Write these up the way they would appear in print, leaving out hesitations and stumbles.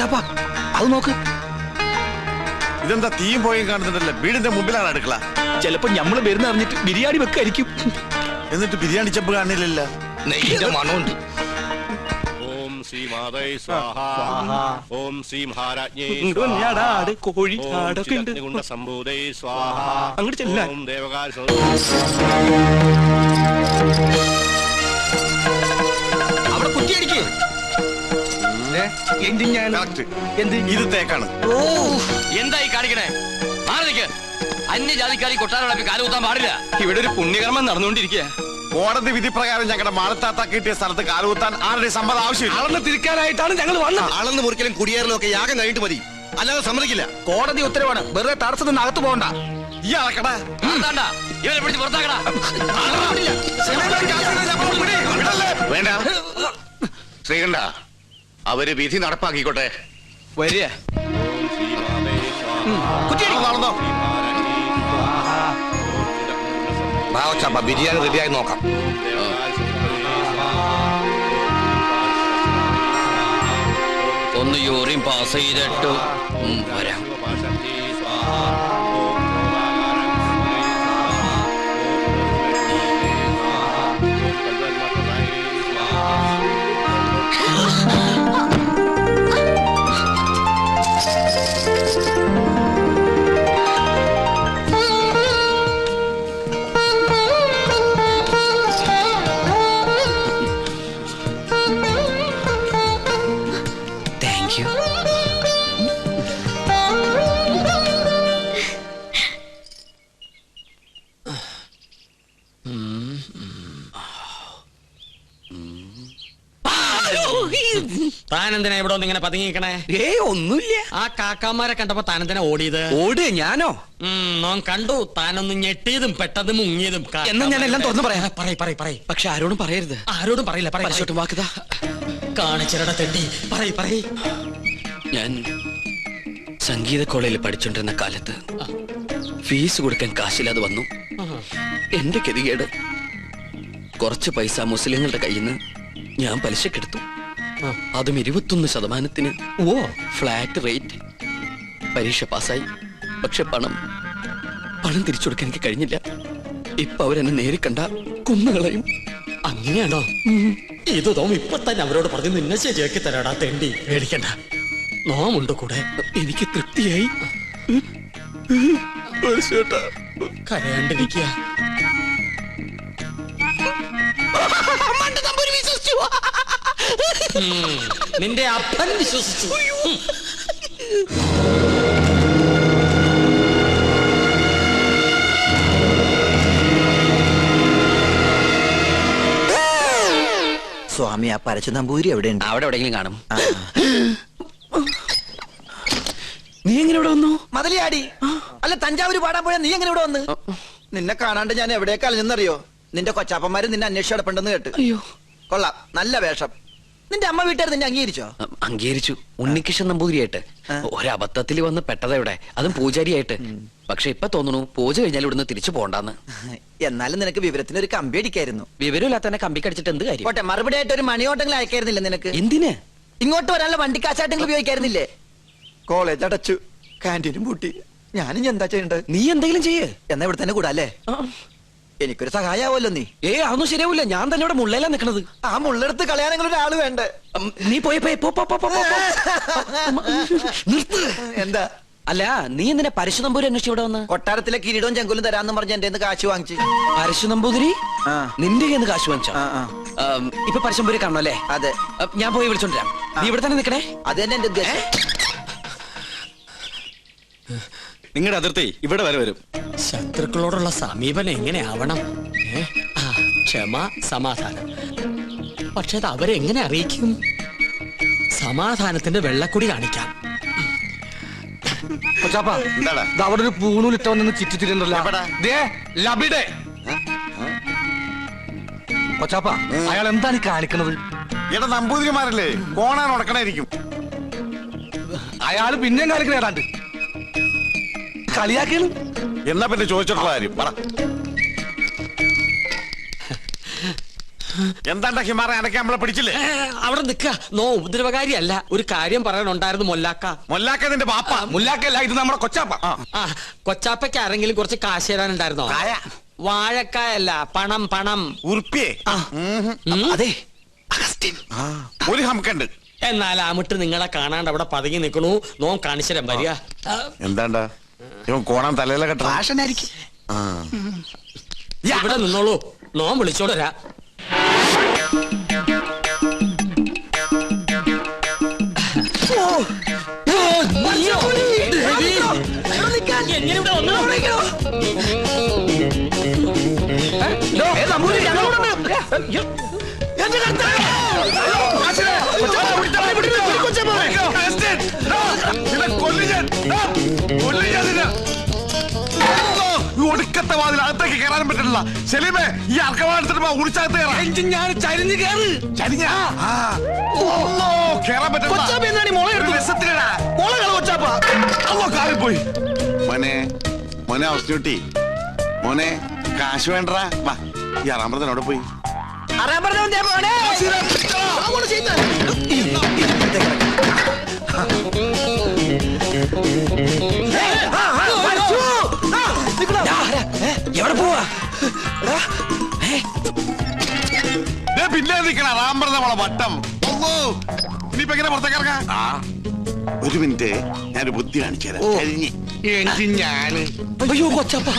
കൊച്ചാപ്പ അത് നോക്ക്. ഇതെന്താ തീയും പോയും കാണുന്നുണ്ടല്ലോ? വീടിന്റെ മുമ്പിലാണ് അടുക്കള. ചിലപ്പോ ഞമ്മള് വരുന്ന അറിഞ്ഞിട്ട് ബിരിയാണി വെക്കായിരിക്കും. എന്നിട്ട് ബിരിയാണി ചെമ്പ് കാണില്ലല്ല. നെയ്യുടെ മണമുണ്ട്. ഓം ശ്രീ മാതൈ സ്വാഹ. ഓം ശ്രീ മഹാരാജ്ഞേ കോഴി സംഭൂതൈ സ്വാഹ. അങ്ങോട്ട് ചെല്ലാൻ. ഓം ദേവകാല അവിടെ കുറ്റിയടിക്ക്. ഇത് തേക്കാണ്. എന്തായി കാണിക്കണേ? മാറിക്ക്. അന്യജാതിക്കാരി കൊട്ടാരടപ്പി കാലുകുത്താൻ പാടില്ല. ഇവിടെ ഒരു പുണ്യകർമ്മം നടന്നുകൊണ്ടിരിക്കുക. കോടതി വിധി പ്രകാരം ഞങ്ങളുടെ മാളത്താത്ത കിട്ടിയ സ്ഥലത്ത് കാലുകുത്താൻ ആരുടെ സമ്മതം ആവശ്യമില്ല. അളന്ന് തിരിക്കാനായിട്ടാണ് ഞങ്ങൾ വന്നത്. അളന്ന് മുറിക്കലും കുടിയേറലും ഒക്കെ യാഗം കഴിഞ്ഞിട്ട് മതി, അല്ലാതെ സമ്മതിക്കില്ല. കോടതി ഉത്തരവാണ്. വെറുതെ തടസ്സം നിന്ന് അകത്ത് പോകണ്ട. ഈ അളക്കടാ. ഇവരെ പിടിച്ച് പുറത്താക്കടാ. വേണ്ട ശ്രീകണ്ഠ, അവര് വിധി നടപ്പാക്കിക്കോട്ടെ. വരിക. ബിരിയാണി റെഡിയായി നോക്കാം. ഒന്ന് യൂറിൻ പാസ് ചെയ്തിട്ട് വരാം. താനെന്തിനാ ഇവിടെ ഒന്ന് ഇങ്ങനെ പതുങ്ങിക്കണേ? ഒന്നുമില്ല. ആ കാക്കാമാരെ കണ്ടപ്പോ താനെന്തിനാ ഓടിയത്? ഓട് ഞാനോ? നോൻ കണ്ടു. താനൊന്ന് ഞെട്ടിയതും പെട്ടതും മുങ്ങിയതും. എന്നാ ഞാൻ എല്ലാം തുറന്നു പറയാം. പറയ്. പക്ഷെ ആരോടും പറയരുത്. ആരോടും പറയില്ല. പരിശോട്ട് വാക്കുതാ. കാണിച്ചിരട തെണ്ടി. പറയ്. ഞാൻ സംഗീത കോളേജിൽ പഠിച്ചോണ്ടിരുന്ന കാലത്ത് ഫീസ് കൊടുക്കാൻ കാശില്ലാതെ വന്നു. എന്റെ ഗതികേട്. കുറച്ച് പൈസ മുസ്ലിങ്ങളുടെ കയ്യിൽ നിന്ന് ഞാൻ പലിശക്കെടുത്തു. അതും 21%. Flat rate. പരീക്ഷ പാസ്സായി. പക്ഷെ പണം തിരിച്ചു കൊടുക്കാൻ എനിക്ക് കഴിഞ്ഞില്ല. ഇപ്പൊ അവരെന്നെ നേരി കണ്ട കുന്നുകളയും. അങ്ങനെയാണോ? ഇത് ഇപ്പൊ തന്നെ അവരോട് പറഞ്ഞു നിന്നെ ശരിയാക്കി തരാടാ തെണ്ടി. പേടിക്കണ്ട, നോമുണ്ട് കൂടെ. എനിക്ക് തൃപ്തിയായി. കരയാണ്ടിരിക്കുക. നിന്റെ അപ്പൻ വിശ്വസിച്ചു. സ്വാമി, ആ പരച്ചു നമ്പൂരി എവിടെയുണ്ട്? അവിടെ എവിടെയെങ്കിലും കാണും. നീ എങ്ങനെ ഇവിടെ വന്നു? മതിലിയാടി. അല്ല, തഞ്ചാവൂര് പാടാൻ പോയാ നീ എങ്ങനെ ഇവിടെ വന്ന്? നിന്നെ കാണാണ്ട് ഞാൻ എവിടേക്ക് അലഞ്ഞെന്നറിയോ? നിന്റെ കൊച്ചാപ്പന്മാര് നിന്നെ അന്വേഷിച്ച് കിടപ്പുണ്ടെന്ന് കേട്ട്. അയ്യോ, കൊള്ളാം, നല്ല വേഷം. നിന്റെ അമ്മ വീട്ടുകാർ നിന്നെ അംഗീകരിച്ചോ? അംഗീകരിച്ചു. ഉണ്ണികൃഷ്ണൻ നമ്പൂതിരിയായിട്ട്. ഒരബദ്ധത്തിൽ വന്ന് പെട്ടതെവിടെ, അതും പൂജാരിയായിട്ട്. പക്ഷെ ഇപ്പൊ തോന്നുന്നു പൂജ കഴിഞ്ഞാൽ ഇവിടുന്ന് തിരിച്ചു പോണ്ടാന്ന്. എന്നാലും നിനക്ക് വിവരത്തിന് ഒരു കമ്പി അടിക്കായിരുന്നു. വിവരമില്ലാത്ത തന്നെ കമ്പി കടിച്ചിട്ട് എന്ത് കാര്യം? പോട്ടെ, മറുപടി ആയിട്ട് ഒരു മണിയോട്ടെങ്കിലും അയക്കായിരുന്നില്ല നിനക്ക്? എന്തിന്? ഇങ്ങോട്ട് വരാനുള്ള വണ്ടിക്കാശായിട്ടെങ്കിലും ഉപയോഗിക്കായിരുന്നില്ലേ? കോളേജ് അടച്ചു, കാന്റീനും പൂട്ടി. ഞാനും എന്താ ചെയ്യണ്ടത്? നീ എന്തെങ്കിലും ചെയ്യേ. എന്നാ ഇവിടെ തന്നെ കൂടാല്ലേ? എനിക്കൊരു സഹായാവല്ലോ നീ. അതൊന്നും ശരിയാവില്ല. ഞാൻ തന്നെ ഇവിടെ മുള്ളയിലാ നിക്കണത്. ആ മുള്ളെടുത്ത് കളയാനെങ്കിലും ഒരാള് വേണ്ടേ? നീ പോയി എന്താ? അല്ല, നീ എന്തിനാ പരശു നമ്പൂരി അന്വേഷിച്ച് ഇവിടെ വന്ന്? കൊട്ടാരത്തിലെ കിരീടവും ചെങ്കുലും തരാന്ന് പറഞ്ഞ് എന്റെ കാശ് വാങ്ങിച്ചു. പരശു നമ്പൂതിരി നിന്റെ കയ്യിൽ നിന്ന് കാശ് വാങ്ങിച്ചോ? ഇപ്പൊ പരശുനമ്പൂരി കാണണോ അല്ലേ? അതെ. ഞാൻ പോയി വിളിച്ചോണ്ടിരാം. നീ ഇവിടെ തന്നെ നിക്കണേ. അത് തന്നെ എന്റെ ഉദ്ദേശം. നിങ്ങളുടെ അതിർത്തി ഇവിടെ വരെ വരും. ശത്രുക്കളോടുള്ള സമീപനം എങ്ങനെയാവണം? ക്ഷമ, സമാധാനം. പക്ഷെ അത് അവരെങ്ങനെ അറിയിക്കും? സമാധാനത്തിന്റെ വെള്ളക്കുടി കാണിക്കാം. അവിടെ ഒരു പൂണൂലിട്ട വന്ന് ചുറ്റിത്തിരുന്നല്ലോ. കൊച്ചാപ്പ, അയാൾ എന്താണ് കാണിക്കണത്? എടാ, നമ്പൂതിരിമാരല്ലേ, കോണാൻ ഉടക്കണായിരിക്കും. അയാള് പിന്നെയും കാണിക്കണ ഏതാണ്ട് കളിയാക്കിയാണ്. എന്നാ പിന്നെ ചോദിച്ചിട്ടുള്ള കാര്യം പറ. എന്താണ്ടാ ഹിമാറ അനക്കെ നമ്മളെ പിടിച്ചില്ലേ? അവിടെ നിക്ക നോ ഉപദ്രവകാരിയല്ല, ഒരു കാര്യം പറയാനുണ്ടായിരുന്നു മൊല്ലാക്ക. മൊല്ലാക്ക നിന്റെ ബാപ്പ. മുല്ലാക്കല്ല, ഇത് നമ്മുടെ കൊച്ചാപ്പ. ആ കൊച്ചാപ്പയ്ക്ക് ആരെങ്കിലും കുറച്ച് കാശ് തരാനുണ്ടായിരുന്നോ? കായ? വാഴക്കായല്ല, പണം പണം. ഉറുപ്പിയെ? അതെ ഒരു ഹംക്കുണ്ട്. എന്നാൽ ആമിട്ട് നിങ്ങളെ കാണാണ്ട് അവിടെ പതുങ്ങി നിൽക്കണു. നോം കാണിച്ചരം വരിക. എന്താണ്ടാ ഇവൻ കോണം തലയിലെ കെട്ട ഫാഷനായിരിക്കും. ഇവിടെ നിന്നോളൂ, നോം വിളിച്ചോടരാ. എങ്ങനെ ഇവിടെ വന്നു? ഒടുക്കത്തെ വാതിൽ അകത്തേക്ക് കയറാനും പറ്റില്ല. സെലീമേ, ഈ അർക്കവാടത്തിന് ഉടിച്ചകത്ത് കയറാം. ഞാൻ ചരിഞ്ഞ് കയറ്. കേറാൻ പറ്റില്ല. പോയി മോനെ, മോനെ അവസ്ഥ മോനെ, കാശ് വേണ്ടടാ. വാ, ഈ അറാമ്പറത്തിനോടെ പോയി. എവിടെ പോവാ? പിന്നെ നിൽക്കണ റാമ്പറന്ന മോളെ വട്ടം. ഇനിയിപ്പോ എങ്ങനെ പുറത്തേക്ക് ഇറങ്ങാം? ഒരു മിനിറ്റ്, ഞാനൊരു ബുദ്ധി കാണിച്ചു തരാം. കഴിഞ്ഞ് ഞാന് അയ്യോ കൊച്ചപ്പ,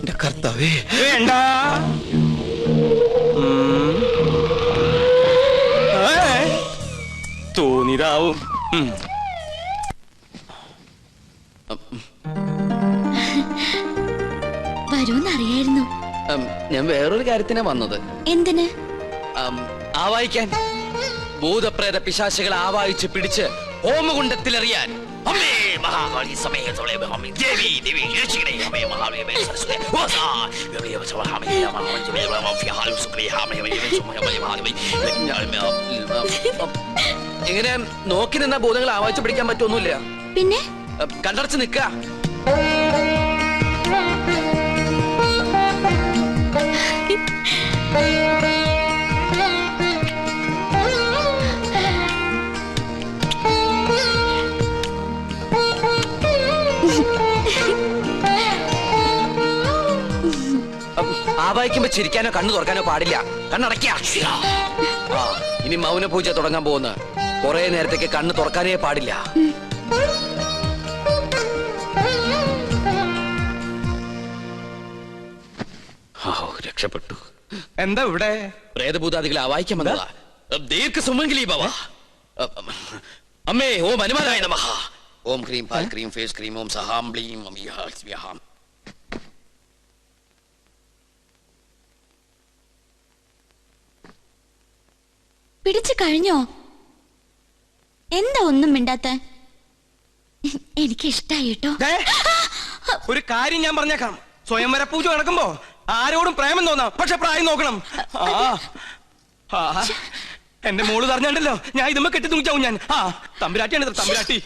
എന്റെ കർത്താവേ. വേണ്ട. തോന്നിയതാവും. വരൂന്നറിയായിരുന്നു. ഞാൻ വേറൊരു കാര്യത്തിനാ വന്നത്. എന്തിന്? ആവായിക്കാൻ. ഭൂതപ്രേത പിശാചുകളെ ആവാഹിച്ച് പിടിച്ച് ഹോമകുണ്ടത്തിലെറിയാൻ. അമ്മേ മഹാകാളി സമേതോളെ അമ്മേ ദേവി ദേവി രക്ഷിക്കണേ അമ്മേ മഹാകാളി അമ്മേ സരസ്വതി വാസാ ദേവി സവഹാമേ മഹാമഞ്ജമേ മഹാഫിഹാലു സുഖ്രി ഹാമേ സുമഹമേ മഹാദേവി. ഇങ്ങനെ നോക്കി നിന്ന ഭൂതങ്ങളെ ആവാഹിച്ച് പിടിക്കാൻ പറ്റൊന്നുമില്ല. പിന്നെ കണ്ടടച്ച് നിക്ക. ആവാഹിക്കുമ്പോ ചിരിക്കാനോ കണ്ണു തുറക്കാനോ പാടില്ല. കണ്ണടയ്ക്ക. ഇനി മൗന പൂജ തുടങ്ങാൻ പോകുന്ന കുറെ നേരത്തേക്ക് കണ്ണ് തുറക്കാനേ പാടില്ല. രക്ഷപ്പെട്ടു. എന്താ ഇവിടെ? പ്രേതഭൂതാദികളെ ആവാഹിക്കാൻ വന്നതാ. ദീർഘ സുമംഗലി ഭവ. അമ്മേ ഓം ഹനുമാനായ നമഃ. ഓം ക്രീം പാൽ ക്രീം ഫേസ് ക്രീം ഓം സഹാം ബ്ലീം അമിയാം. പിടിച്ചു കഴിഞ്ഞോ? എന്താ ഒന്നും മിണ്ടാത്ത? എനിക്ക് ഇഷ്ടായി കേട്ടോ. ഒരു കാര്യം ഞാൻ പറഞ്ഞേക്കാം. സ്വയംവര പൂജ നടക്കുമ്പോ ആരോടും പ്രേമം തോന്നാം, പക്ഷെ പ്രായം നോക്കണം. എന്റെ മോള് പറഞ്ഞല്ലോ, ഞാൻ ഇതുമ്മ കെട്ടി തൂങ്ങിച്ചാവും. ഞാൻ തമ്പുരാട്ടിയാണ് തമ്പുരാട്ടി.